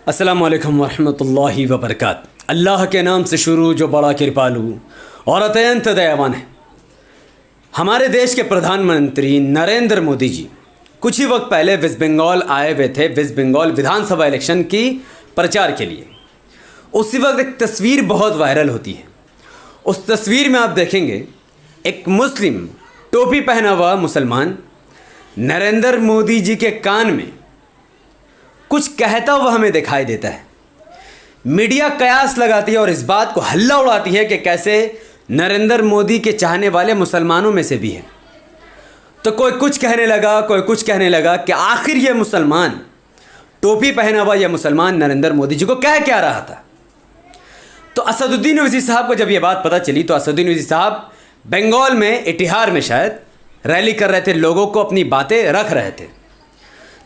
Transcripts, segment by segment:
अस्सलामुअलैकुम वरहमतुल्लाहि वबरकात। अल्लाह के नाम से शुरू जो बड़ा कृपालु और अत्यंत दयावान है। हमारे देश के प्रधानमंत्री नरेंद्र मोदी जी कुछ ही वक्त पहले वेस्ट बंगाल आए हुए थे, वेस्ट बंगाल विधानसभा इलेक्शन की प्रचार के लिए। उसी वक्त एक तस्वीर बहुत वायरल होती है। उस तस्वीर में आप देखेंगे एक मुस्लिम टोपी पहना हुआ मुसलमान नरेंद्र मोदी जी के कान में कुछ कहता हुआ हमें दिखाई देता है। मीडिया कयास लगाती है और इस बात को हल्ला उड़ाती है कि कैसे नरेंद्र मोदी के चाहने वाले मुसलमानों में से भी है। तो कोई कुछ कहने लगा, कोई कुछ कहने लगा कि आखिर ये मुसलमान टोपी पहना हुआ यह मुसलमान नरेंद्र मोदी जी को कह क्या रहा था। तो असदुद्दीन ओवैसी साहब को जब ये बात पता चली तो असदुद्दीन ओवैसी साहब बंगाल में इतिहार में शायद रैली कर रहे थे, लोगों को अपनी बातें रख रहे थे।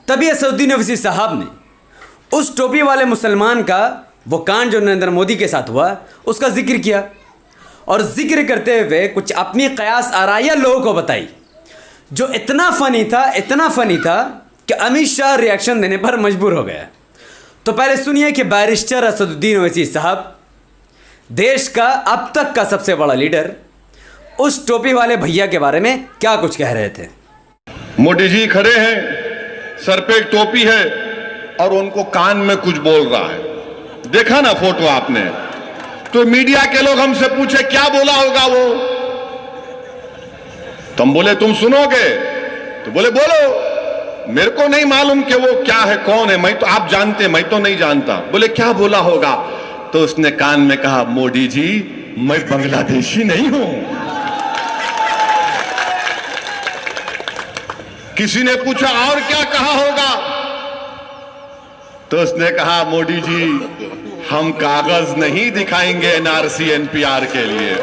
तभी असदुद्दीन ओवैसी साहब ने उस टोपी वाले मुसलमान का वो कांड जो नरेंद्र मोदी के साथ हुआ उसका जिक्र किया और जिक्र करते हुए कुछ अपनी कयास आराइयाँ लोगों को बताई, जो इतना फ़नी था कि अमित शाह रिएक्शन देने पर मजबूर हो गया। तो पहले सुनिए कि बैरिस्टर असदुद्दीन ओवैसी साहब, देश का अब तक का सबसे बड़ा लीडर, उस टोपी वाले भैया के बारे में क्या कुछ कह रहे थे। मोदी जी खड़े हैं, सर पे एक टोपी है और उनको कान में कुछ बोल रहा है। देखा ना फोटो आपने? तो मीडिया के लोग हमसे पूछे क्या बोला होगा वो, तो हम बोले तुम सुनोगे? तो बोले बोलो। मेरे को नहीं मालूम कि वो क्या है, कौन है, मैं तो आप जानते, मैं तो नहीं जानता। बोले क्या बोला होगा? तो उसने कान में कहा, मोदी जी मैं बांग्लादेशी नहीं हूं। किसी ने पूछा और क्या कहा होगा? तो उसने कहा, मोदी जी हम कागज नहीं दिखाएंगे एनआरसी एनपीआर के लिए।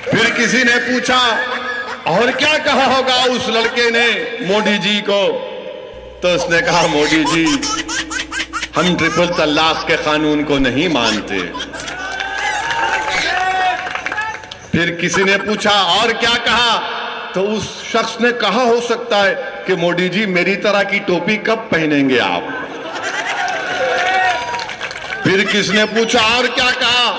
फिर किसी ने पूछा और क्या कहा होगा उस लड़के ने मोदी जी को? तो उसने कहा, मोदी जी हम ट्रिपल तलाक के कानून को नहीं मानते। फिर किसी ने पूछा और क्या कहा? तो उस शख्स ने कहा हो सकता है कि मोदी जी मेरी तरह की टोपी कब पहनेंगे आप? फिर किसने पूछा और क्या कहा?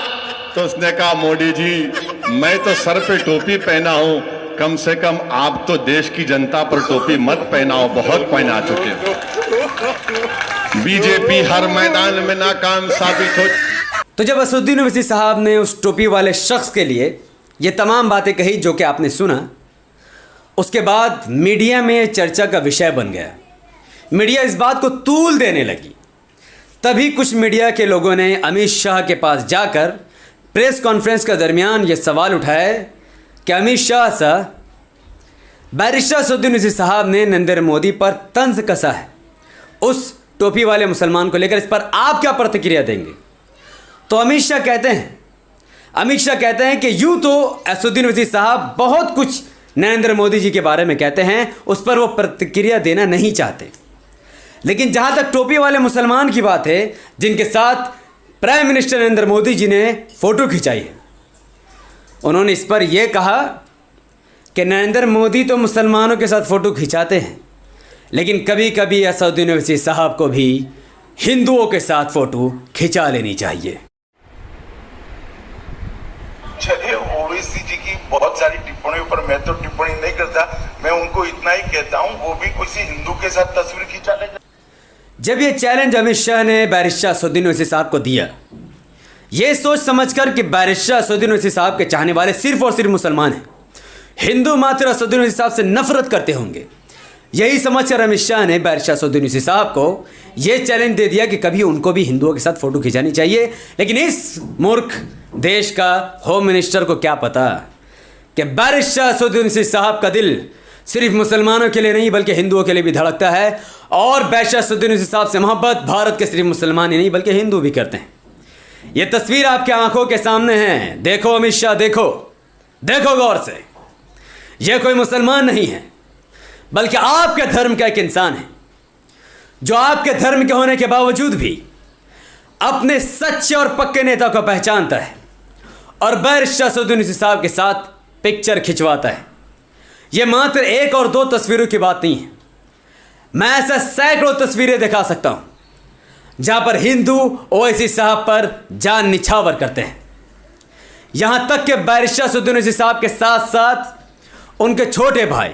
तो उसने कहा, मोदी जी मैं तो सर पे टोपी पहना हूं, कम से कम आप तो देश की जनता पर टोपी मत पहनाओ, बहुत पहना चुके। बीजेपी हर मैदान में नाकाम साबित हो। तो जब असदुद्दीन ओवैसी साहब ने उस टोपी वाले शख्स के लिए ये तमाम बातें कही जो कि आपने सुना, उसके बाद मीडिया में चर्चा का विषय बन गया। मीडिया इस बात को तूल देने लगी। तभी कुछ मीडिया के लोगों ने अमित शाह के पास जाकर प्रेस कॉन्फ्रेंस के दरमियान ये सवाल उठाया कि अमित शाह साहब, बैरिस्टर असदुद्दीन ओवैसी साहब ने नरेंद्र मोदी पर तंज कसा है उस टोपी वाले मुसलमान को लेकर, इस पर आप क्या प्रतिक्रिया देंगे? तो अमित शाह कहते हैं कि यूँ तो असदुद्दीन ओवैसी साहब बहुत कुछ नरेंद्र मोदी जी के बारे में कहते हैं, उस पर वो प्रतिक्रिया देना नहीं चाहते। लेकिन जहाँ तक टोपी वाले मुसलमान की बात है जिनके साथ प्राइम मिनिस्टर नरेंद्र मोदी जी ने फ़ोटो खिंचाई है, उन्होंने इस पर यह कहा कि नरेंद्र मोदी तो मुसलमानों के साथ फ़ोटो खिंचाते हैं, लेकिन कभी कभी असदुद्दीन ओवैसी साहब को भी हिंदुओं के साथ फ़ोटो खिंचा लेनी चाहिए। चलिए, ओवैसी जी की बहुत सारी टिप्पणियों पर मैं तो टिप्पणी नहीं करता, मैं उनको इतना ही कहता हूं वो भी किसी हिंदू के साथ तस्वीर खिंचा ले। जब ये चैलेंज अमित शाह ने बैरिस्टर असदुद्दीन ओवैसी साहब को दिया, ये सोच समझकर कि बैरिस्टर असदुद्दीन ओवैसी साहब के चाहने वाले सिर्फ और सिर्फ मुसलमान हैं, हिंदू मात्र असदुद्दीन ओवैसी साहब से नफरत करते होंगे, यही समझकर अमित शाह ने बैरिस्टर असदुद्दीन ओवैसी साहब को ये चैलेंज दे दिया कि कभी उनको भी हिंदुओं के साथ फ़ोटो खिंचानी चाहिए। लेकिन इस मूर्ख देश का होम मिनिस्टर को क्या पता कि बैरिस्टर असदुद्दीन ओवैसी साहब का दिल सिर्फ मुसलमानों के लिए नहीं बल्कि हिंदुओं के लिए भी धड़कता है, और बैरिस्टर असदुद्दीन ओवैसी साहब से मोहब्बत भारत के सिर्फ मुसलमान ही नहीं बल्कि हिंदू भी करते हैं। ये तस्वीर आपके आंखों के सामने है, देखो अमित शाह, देखो गौर से। यह कोई मुसलमान नहीं है बल्कि आपके धर्म का एक इंसान है, जो आपके धर्म के होने के बावजूद भी अपने सच्चे और पक्के नेता को पहचानता है और बैरिस्टर असदुद्दीन ओवैसी साहब के साथ पिक्चर खिंचवाता है। यह मात्र एक और दो तस्वीरों की बात नहीं है, मैं ऐसा सैकड़ों तस्वीरें दिखा सकता हूं जहां पर हिंदू ओवैसी साहब पर जान निछावर करते हैं। यहां तक कि बैरिस्टर असदुद्दीन ओवैसी साहब के साथ साथ उनके छोटे भाई,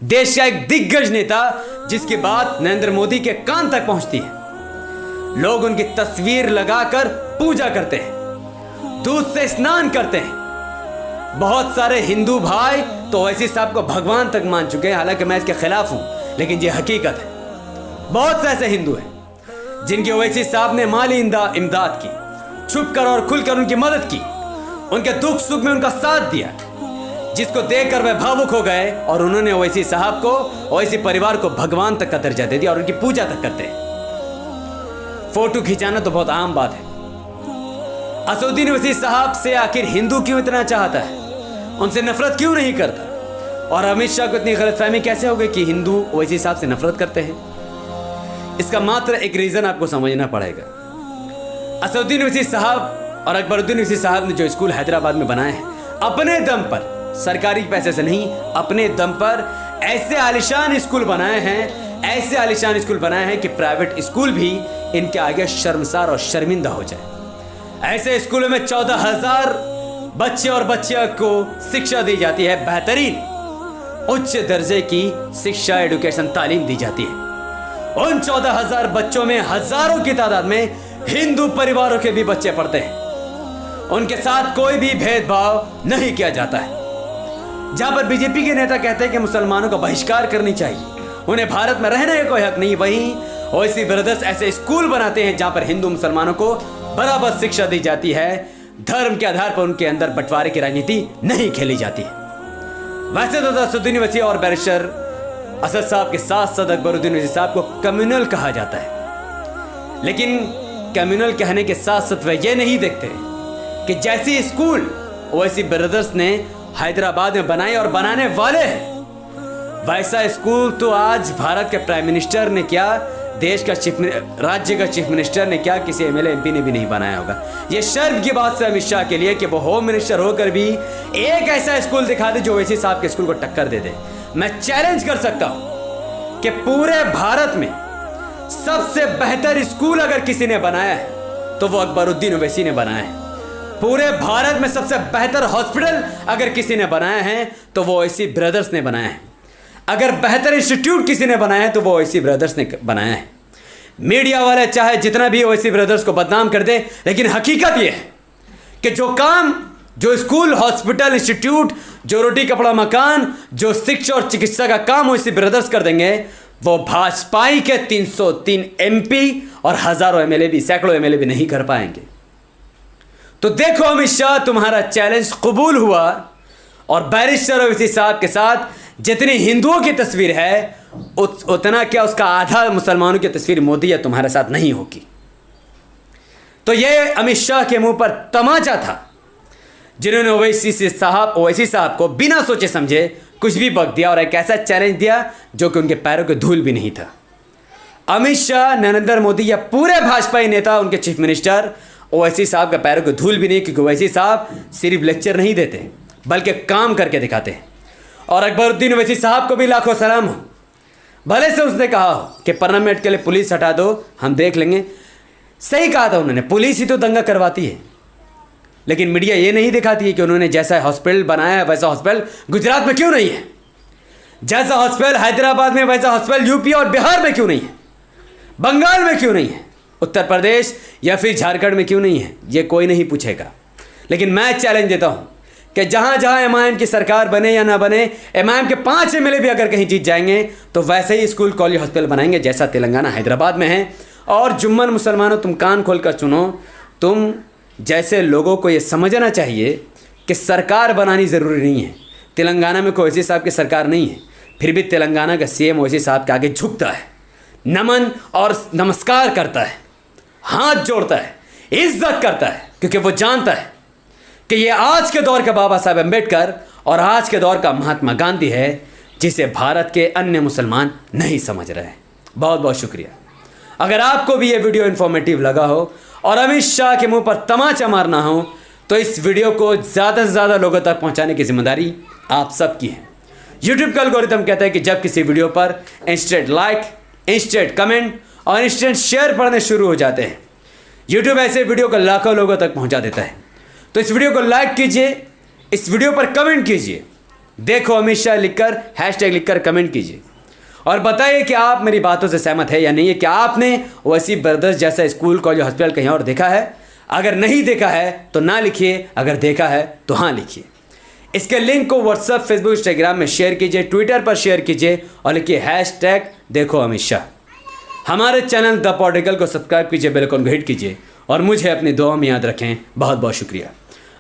देश का एक दिग्गज नेता जिसकी बात नरेंद्र मोदी के कान तक पहुंचती है, लोग उनकी तस्वीर लगाकर पूजा करते हैं, दूध से स्नान करते हैं। बहुत सारे हिंदू भाई तो ओवैसी साहब को भगवान तक मान चुके हैं। हालांकि मैं इसके खिलाफ हूं, लेकिन ये हकीकत है। बहुत से ऐसे हिंदू हैं जिनकी ओवैसी साहब ने माली इमदाद की, छुपकर और खुलकर उनकी मदद की, उनके दुख सुख में उनका साथ दिया, जिसको देखकर वे भावुक हो गए और उन्होंने ओवैसी साहब को, ओवैसी परिवार को भगवान तक का दर्जा दे दिया और उनकी पूजा तक करते हैं। फोटो खिंचाना तो बहुत आम बात है। असदुद्दीन ओवैसी साहब से आखिर हिंदू क्यों इतना चाहता है, उनसे नफरत क्यों नहीं करता? और अमित शाह को इतनी गलतफहमी कैसे हो गई कि हिंदू ओवैसी साहब से नफरत करते हैं? इसका मात्र एक रीजन आपको समझना पड़ेगा। असदुद्दीन ओवैसी साहब और अकबरुद्दीन ओवैसी साहब ने जो स्कूल हैदराबाद में बनाए हैं, अपने दम पर, सरकारी पैसे से नहीं, अपने दम पर ऐसे आलिशान स्कूल बनाए हैं, ऐसे आलिशान स्कूल बनाए हैं कि प्राइवेट स्कूल भी इनके आगे शर्मसार और शर्मिंदा हो जाए। ऐसे स्कूलों में 14,000 बच्चे और बच्चियों को शिक्षा दी जाती है, बेहतरीन उच्च दर्जे की शिक्षा, एजुकेशन, तालीम दी जाती है। उन 14,000 बच्चों में हजारों की तादाद में हिंदू परिवारों के भी बच्चे पढ़ते हैं। उनके साथ कोई भी भेदभाव नहीं किया जाता है। जहां पर बीजेपी के नेता कहते हैं कि मुसलमानों का बहिष्कार करनी चाहिए, उन्हें भारत में रहने का कोई हक नहीं, वहीं ओवैसी ब्रदर्स ऐसे स्कूल बनाते हैं जहां पर हिंदू मुसलमानों को बराबर शिक्षा दी जाती है। धर्म के आधार पर उनके अंदर बंटवारे की राजनीति नहीं खेली जाती है। वैसे तो असदुद्दीन ओवैसी और बैरिस्टर असद साहब के साथ साथ अकबरुद्दीन ओवैसी साहब को कम्युनल कहा जाता है, लेकिन कम्युनल कहने के साथ साथ वे ये नहीं देखते कि जैसी स्कूल ओवैसी ब्रदर्स ने हैदराबाद में बनाए और बनाने वाले हैं, वैसा स्कूल तो आज भारत के प्राइम मिनिस्टर ने क्या, देश का राज्य का चीफ मिनिस्टर ने क्या, किसी एमएलए एमपी ने भी नहीं बनाया होगा। ये शर्म की बात है अमित शाह के लिए कि वो होम मिनिस्टर होकर भी एक ऐसा स्कूल दिखा दे जो ओवैसी साहब के स्कूल को टक्कर दे दे। मैं चैलेंज कर सकता हूं कि पूरे भारत में सबसे बेहतर स्कूल अगर किसी ने बनाया है तो वो अकबरुद्दीन ओवैसी ने बनाया है। पूरे भारत में सबसे बेहतर हॉस्पिटल अगर किसी ने बनाया है तो वो ओवैसी ब्रदर्स ने बनाया है। अगर बेहतर इंस्टीट्यूट किसी ने बनाया है तो वो ओवैसी ब्रदर्स ने बनाया है। मीडिया वाले चाहे जितना भी ओवैसी ब्रदर्स को बदनाम कर दे, लेकिन हकीकत ये है कि जो काम, जो स्कूल, हॉस्पिटल, इंस्टीट्यूट, जो रोटी कपड़ा मकान, जो शिक्षा और चिकित्सा का काम ओवैसी ब्रदर्स कर देंगे, वो भाजपाई के 303 एमपी और हजारों एमएलए भी, सैकड़ों एमएलए भी नहीं कर पाएंगे। तो देखो अमित शाह, तुम्हारा चैलेंज कबूल हुआ और बैरिस्टर ओवैसी साहब के साथ जितनी हिंदुओं की तस्वीर है उतना क्या उसका आधा मुसलमानों की तस्वीर मोदी या तुम्हारे साथ नहीं होगी। तो ये अमित शाह के मुंह पर तमाचा था जिन्होंने ओवैसी साहब को बिना सोचे समझे कुछ भी बक दिया और एक ऐसा चैलेंज दिया जो कि उनके पैरों के धूल भी नहीं था। अमित शाह, नरेंद्र मोदी या पूरे भाजपाई नेता, उनके चीफ मिनिस्टर ओवैसी साहब के पैरों के धूल भी नहीं, क्योंकि ओवैसी साहब सिर्फ लेक्चर नहीं देते बल्कि काम करके दिखाते हैं। और अकबरुद्दीन ओवैसी साहब को भी लाखों सलाम हो, भले से उसने कहा हो कि पार्लियामेंट के लिए पुलिस हटा दो, हम देख लेंगे। सही कहा था उन्होंने, पुलिस ही तो दंगा करवाती है, लेकिन मीडिया ये नहीं दिखाती है कि उन्होंने जैसा हॉस्पिटल बनाया है वैसा हॉस्पिटल गुजरात में क्यों नहीं है, जैसा हॉस्पिटल हैदराबाद में वैसा हॉस्पिटल यूपी और बिहार में क्यों नहीं है, बंगाल में क्यों नहीं है, उत्तर प्रदेश या फिर झारखंड में क्यों नहीं है, ये कोई नहीं पूछेगा। लेकिन मैं चैलेंज देता हूं कि जहां जहां एमआईएम की सरकार बने या ना बने, एमआईएम के 5 एमएलए भी अगर कहीं जीत जाएंगे तो वैसे ही स्कूल, कॉलेज, हॉस्पिटल बनाएंगे जैसा तेलंगाना, हैदराबाद में है। और जुम्मन मुसलमानों, तुम कान खोलकर सुनो, तुम जैसे लोगों को ये समझना चाहिए कि सरकार बनानी ज़रूरी नहीं है। तेलंगाना में कोई ओवैसी साहब की सरकार नहीं है, फिर भी तेलंगाना का सीएम ओवैसी साहब के आगे झुकता है, नमन और नमस्कार करता है, हाथ जोड़ता है, इज्जत करता है, क्योंकि वो जानता है कि ये आज के दौर का बाबा साहब अम्बेडकर और आज के दौर का महात्मा गांधी है, जिसे भारत के अन्य मुसलमान नहीं समझ रहे हैं। बहुत बहुत शुक्रिया। अगर आपको भी ये वीडियो इन्फॉर्मेटिव लगा हो और अमित शाह के मुंह पर तमाचा मारना हो तो इस वीडियो को ज़्यादा से ज़्यादा लोगों तक पहुंचाने की जिम्मेदारी आप सबकी है। यूट्यूब का एल्गोरिथम कहता है कि जब किसी वीडियो पर इंस्टेंट लाइक, इंस्टेंट कमेंट और इंस्टेंट शेयर पढ़ने शुरू हो जाते हैं। यूट्यूब ऐसे वीडियो को लाखों लोगों तक पहुंचा देता है। तो इस वीडियो को लाइक कीजिए, इस वीडियो पर कमेंट कीजिए, देखो अमित शाह लिखकर हैशटैग लिखकर कमेंट कीजिए और बताइए कि आप मेरी बातों से सहमत है या नहीं है। क्या आपने वसीम ब्रदर्स जैसा स्कूल, कॉलेज, हॉस्पिटल कहीं और देखा है? अगर नहीं देखा है तो ना लिखिए, अगर देखा है तो हाँ लिखिए। इसके लिंक को व्हाट्सएप, फेसबुक, इंस्टाग्राम में शेयर कीजिए, ट्विटर पर शेयर कीजिए और लिखिए हैशटैग देखो अमित शाह। हमारे चैनल द पॉलिटिकल को सब्सक्राइब कीजिए, बेल आइकन को हिट कीजिए और मुझे अपनी दुआ में याद रखें। बहुत बहुत शुक्रिया।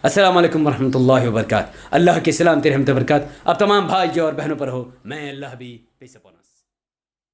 अस्सलाम वालेकुम वरहमतुल्लाहि वबरकात। अल्लाह की सलामती रहमत बरकत अब तमाम भाइयों और बहनों पर हो। मैं अल्लाह भी पेश अपना।